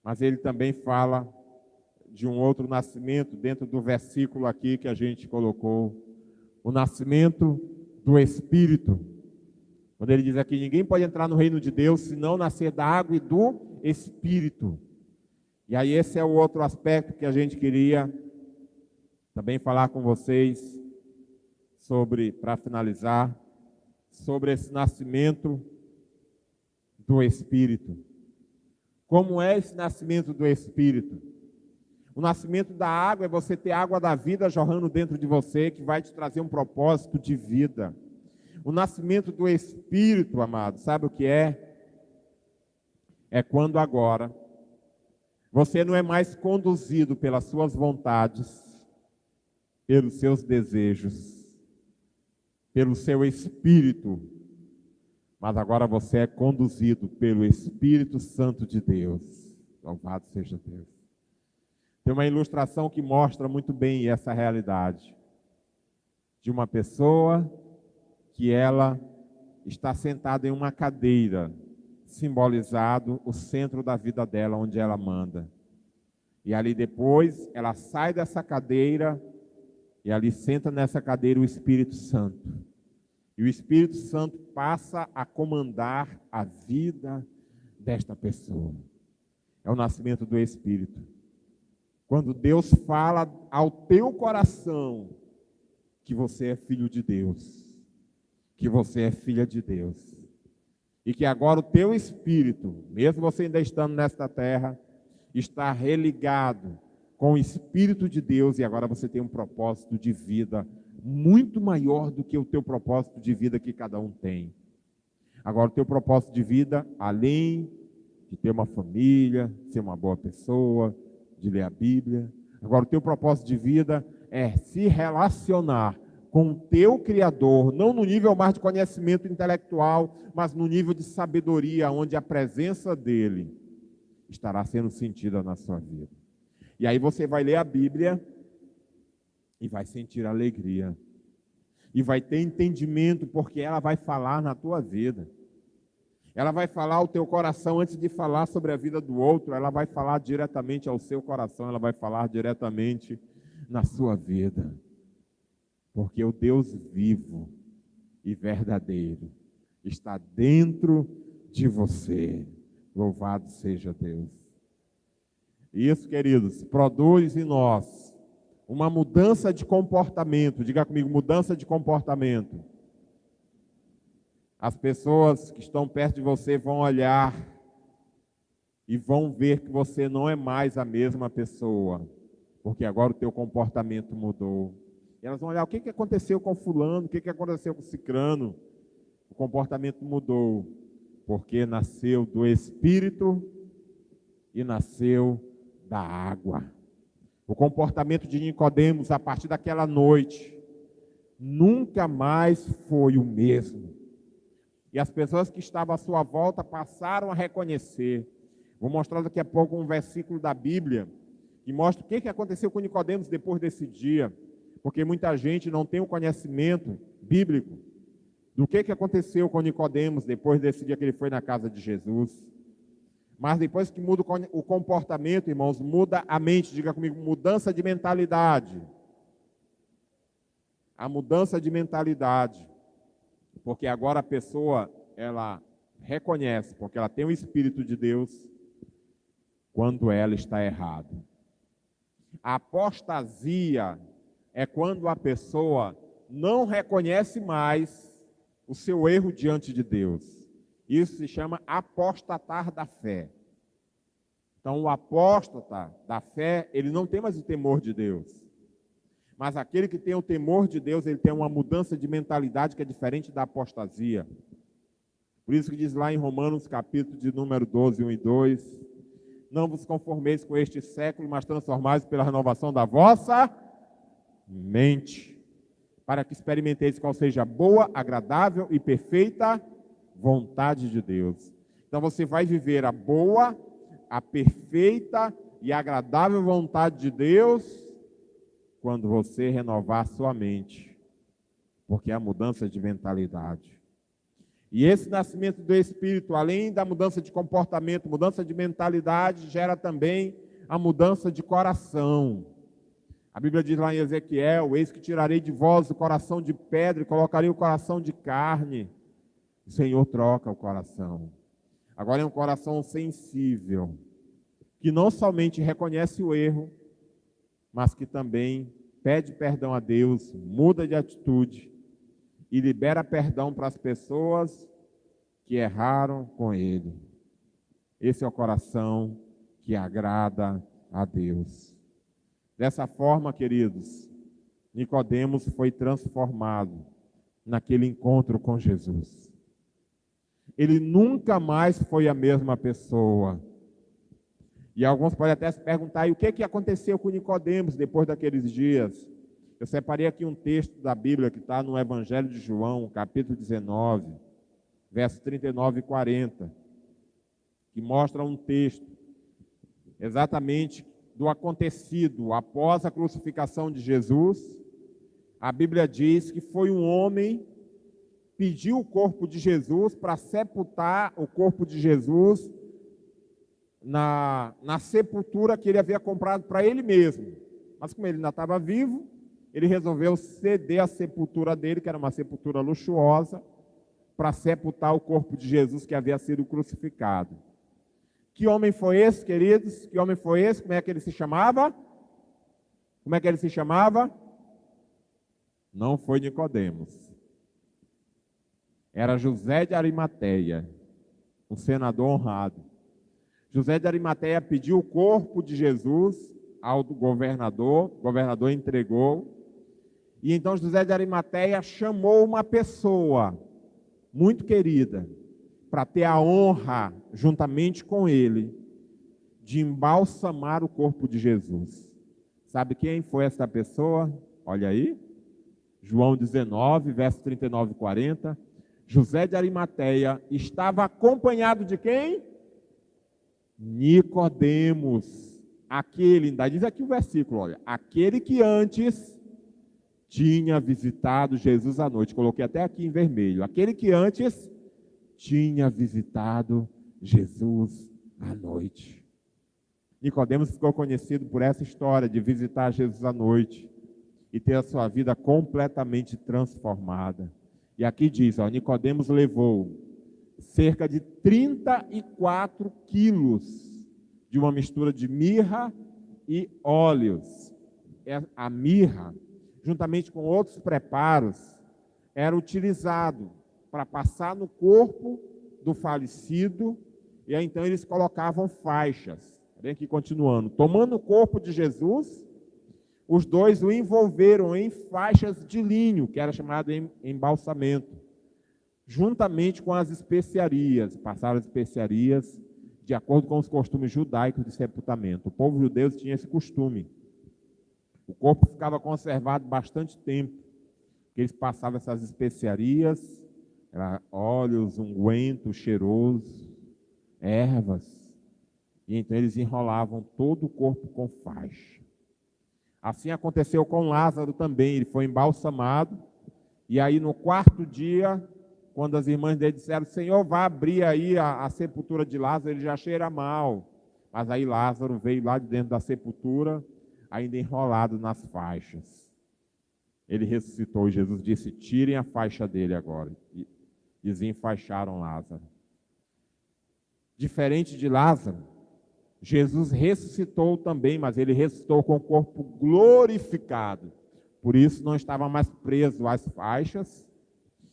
Mas ele também fala de um outro nascimento dentro do versículo aqui que a gente colocou, o nascimento do Espírito. Quando ele diz aqui, ninguém pode entrar no reino de Deus se não nascer da água e do Espírito. E aí esse é o outro aspecto que a gente queria também falar com vocês sobre, para finalizar, sobre esse nascimento do Espírito. Como é esse nascimento do Espírito? O nascimento da água é você ter água da vida jorrando dentro de você, que vai te trazer um propósito de vida. O nascimento do Espírito, amado, sabe o que é? É quando agora você não é mais conduzido pelas suas vontades, pelos seus desejos, pelo seu espírito, mas agora você é conduzido pelo Espírito Santo de Deus. Louvado seja Deus. Tem uma ilustração que mostra muito bem essa realidade de uma pessoa que ela está sentada em uma cadeira, simbolizado o centro da vida dela, onde ela manda. E ali depois ela sai dessa cadeira e ali senta nessa cadeira o Espírito Santo. E o Espírito Santo passa a comandar a vida desta pessoa. É o nascimento do Espírito. Quando Deus fala ao teu coração que você é filho de Deus, que você é filha de Deus, e que agora o teu espírito, mesmo você ainda estando nesta terra, está religado com o Espírito de Deus, e agora você tem um propósito de vida muito maior do que o teu propósito de vida que cada um tem. Agora o teu propósito de vida, além de ter uma família, ser uma boa pessoa, de ler a Bíblia, agora o teu propósito de vida é se relacionar com o teu Criador, não no nível mais de conhecimento intelectual, mas no nível de sabedoria, onde a presença dele estará sendo sentida na sua vida. E aí você vai ler a Bíblia e vai sentir alegria. E vai ter entendimento, porque ela vai falar na tua vida. Ela vai falar ao teu coração antes de falar sobre a vida do outro. Ela vai falar diretamente ao seu coração, ela vai falar diretamente na sua vida. Porque o Deus vivo e verdadeiro está dentro de você. Louvado seja Deus. Isso, queridos, produz em nós uma mudança de comportamento. Diga comigo, mudança de comportamento. As pessoas que estão perto de você vão olhar e vão ver que você não é mais a mesma pessoa, porque agora o teu comportamento mudou. E elas vão olhar o que aconteceu com fulano, o que aconteceu com cicrano. O comportamento mudou, porque nasceu do Espírito e nasceu da água. O comportamento de Nicodemos, a partir daquela noite, nunca mais foi o mesmo. E as pessoas que estavam à sua volta passaram a reconhecer. Vou mostrar daqui a pouco um versículo da Bíblia que mostra o que aconteceu com Nicodemos depois desse dia. Porque muita gente não tem o conhecimento bíblico do que aconteceu com Nicodemos depois desse dia que ele foi na casa de Jesus. Mas depois que muda o comportamento, irmãos, muda a mente. Diga comigo, mudança de mentalidade. A mudança de mentalidade. Porque agora a pessoa, ela reconhece, porque ela tem o Espírito de Deus, quando ela está errada. A apostasia é quando a pessoa não reconhece mais o seu erro diante de Deus. Isso se chama apostatar da fé. Então, o apóstata da fé, ele não tem mais o temor de Deus. Mas aquele que tem o temor de Deus, ele tem uma mudança de mentalidade que é diferente da apostasia. Por isso que diz lá em Romanos, capítulo de número 12, 1 e 2, não vos conformeis com este século, mas transformais pela renovação da vossa mente, para que experimenteis qual seja a boa, agradável e perfeita vontade de Deus. Então você vai viver a boa, a perfeita e agradável vontade de Deus quando você renovar sua mente, porque é a mudança de mentalidade. E esse nascimento do Espírito, além da mudança de comportamento, mudança de mentalidade, gera também a mudança de coração. A Bíblia diz lá em Ezequiel: eis que tirarei de vós o coração de pedra e colocarei o coração de carne. O Senhor troca o coração. Agora é um coração sensível, que não somente reconhece o erro, mas que também pede perdão a Deus, muda de atitude e libera perdão para as pessoas que erraram com ele. Esse é o coração que agrada a Deus. Dessa forma, queridos, Nicodemos foi transformado naquele encontro com Jesus. Ele nunca mais foi a mesma pessoa. E alguns podem até se perguntar: e o que aconteceu com Nicodemos depois daqueles dias? Eu separei aqui um texto da Bíblia que está no Evangelho de João, capítulo 19, versos 39 e 40, que mostra um texto exatamente do acontecido após a crucificação de Jesus. A Bíblia diz que foi um homem pediu o corpo de Jesus para sepultar o corpo de Jesus na sepultura que ele havia comprado para ele mesmo. Mas como ele ainda estava vivo, ele resolveu ceder a sepultura dele, que era uma sepultura luxuosa, para sepultar o corpo de Jesus que havia sido crucificado. Que homem foi esse, queridos? Que homem foi esse? Como é que ele se chamava? Como é que ele se chamava? Não foi Nicodemos. Era José de Arimateia, um senador honrado. José de Arimateia pediu o corpo de Jesus ao governador, o governador entregou, e então José de Arimateia chamou uma pessoa muito querida, para ter a honra, juntamente com ele, de embalsamar o corpo de Jesus. Sabe quem foi essa pessoa? Olha aí, João 19, verso 39 e 40. José de Arimateia estava acompanhado de quem? Nicodemos, aquele, ainda diz aqui o versículo, olha, aquele que antes tinha visitado Jesus à noite. Coloquei até aqui em vermelho. Aquele que antes tinha visitado Jesus à noite. Nicodemos ficou conhecido por essa história de visitar Jesus à noite e ter a sua vida completamente transformada. E aqui diz, ó, Nicodemos levou cerca de 34 quilos de uma mistura de mirra e óleos. A mirra, juntamente com outros preparos, era utilizado para passar no corpo do falecido, e aí então eles colocavam faixas. Vem aqui continuando. Tomando o corpo de Jesus, os dois o envolveram em faixas de linho, que era chamado embalsamento, juntamente com as especiarias. Passaram as especiarias de acordo com os costumes judaicos de sepultamento. O povo judeu tinha esse costume. O corpo ficava conservado bastante tempo, porque eles passavam essas especiarias, óleos, unguento cheiroso, ervas, e então eles enrolavam todo o corpo com faixa. Assim aconteceu com Lázaro também. Ele foi embalsamado, e aí no quarto dia, quando as irmãs dele disseram: Senhor, vá abrir aí a sepultura de Lázaro, ele já cheira mal. Mas aí Lázaro veio lá de dentro da sepultura, ainda enrolado nas faixas. Ele ressuscitou e Jesus disse: tirem a faixa dele agora. E desenfaixaram Lázaro. Diferente de Lázaro, Jesus ressuscitou também, mas ele ressuscitou com o corpo glorificado. Por isso não estava mais preso às faixas,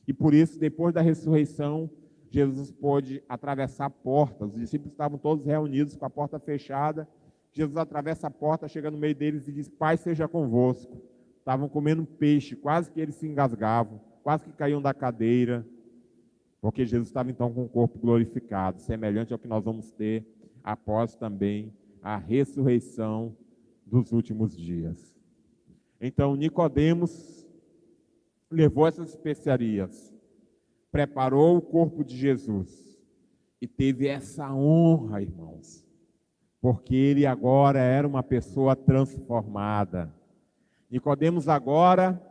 e por isso, depois da ressurreição, Jesus pôde atravessar portas. Os discípulos estavam todos reunidos com a porta fechada. Jesus atravessa a porta, chega no meio deles e diz: Pai seja convosco. Estavam comendo peixe, quase que eles se engasgavam, quase que caíam da cadeira, porque Jesus estava então com o corpo glorificado, semelhante ao que nós vamos ter após também a ressurreição dos últimos dias. Então Nicodemos levou essas especiarias, preparou o corpo de Jesus e teve essa honra, irmãos, porque ele agora era uma pessoa transformada. Nicodemos agora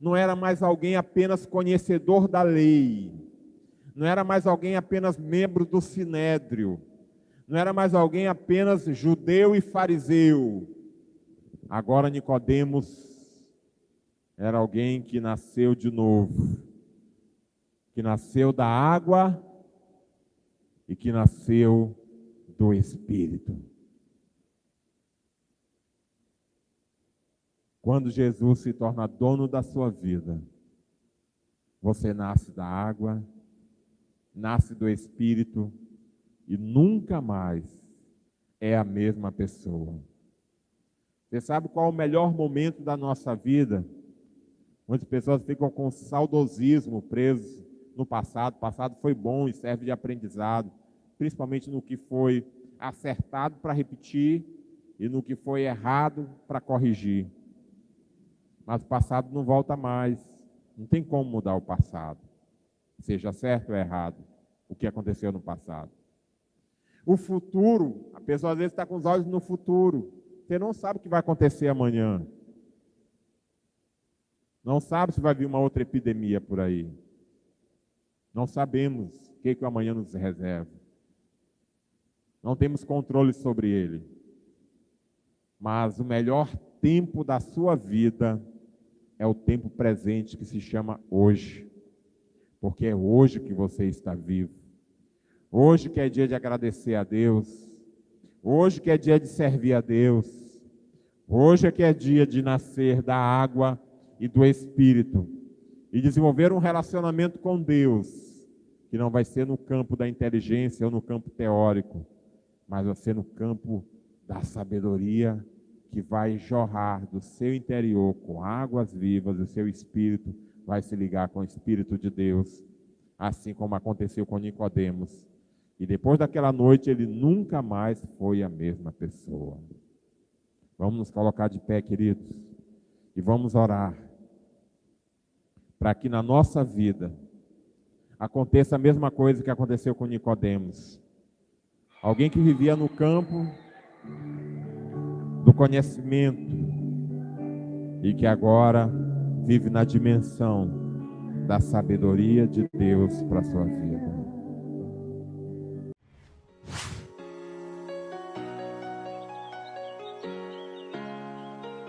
não era mais alguém apenas conhecedor da lei, Não era mais alguém apenas membro do sinédrio. Não era mais alguém apenas judeu e fariseu. Agora Nicodemos era alguém que nasceu de novo, que nasceu da água e que nasceu do Espírito. Quando Jesus se torna dono da sua vida, você nasce da água, nasce do Espírito e nunca mais é a mesma pessoa. Você sabe qual é o melhor momento da nossa vida? Muitas pessoas ficam com saudosismo presos no passado. O passado foi bom e serve de aprendizado, principalmente no que foi acertado para repetir e no que foi errado para corrigir. Mas o passado não volta mais. Não tem como mudar o passado, seja certo ou errado, o que aconteceu no passado. O futuro, a pessoa às vezes está com os olhos no futuro. Você não sabe o que vai acontecer amanhã. Não sabe se vai vir uma outra epidemia por aí. Não sabemos o que o amanhã nos reserva. Não temos controle sobre ele. Mas o melhor tempo da sua vida é o tempo presente, que se chama hoje. Porque é hoje que você está vivo. Hoje que é dia de agradecer a Deus. Hoje que é dia de servir a Deus. Hoje é que é dia de nascer da água e do Espírito. E desenvolver um relacionamento com Deus, que não vai ser no campo da inteligência ou no campo teórico, mas vai ser no campo da sabedoria, que vai jorrar do seu interior com águas vivas, o seu espírito vai se ligar com o Espírito de Deus, assim como aconteceu com Nicodemos. E depois daquela noite ele nunca mais foi a mesma pessoa. Vamos nos colocar de pé, queridos, e vamos orar para que na nossa vida aconteça a mesma coisa que aconteceu com Nicodemos. Alguém que vivia no campo do conhecimento e que agora vive na dimensão da sabedoria de Deus para a sua vida.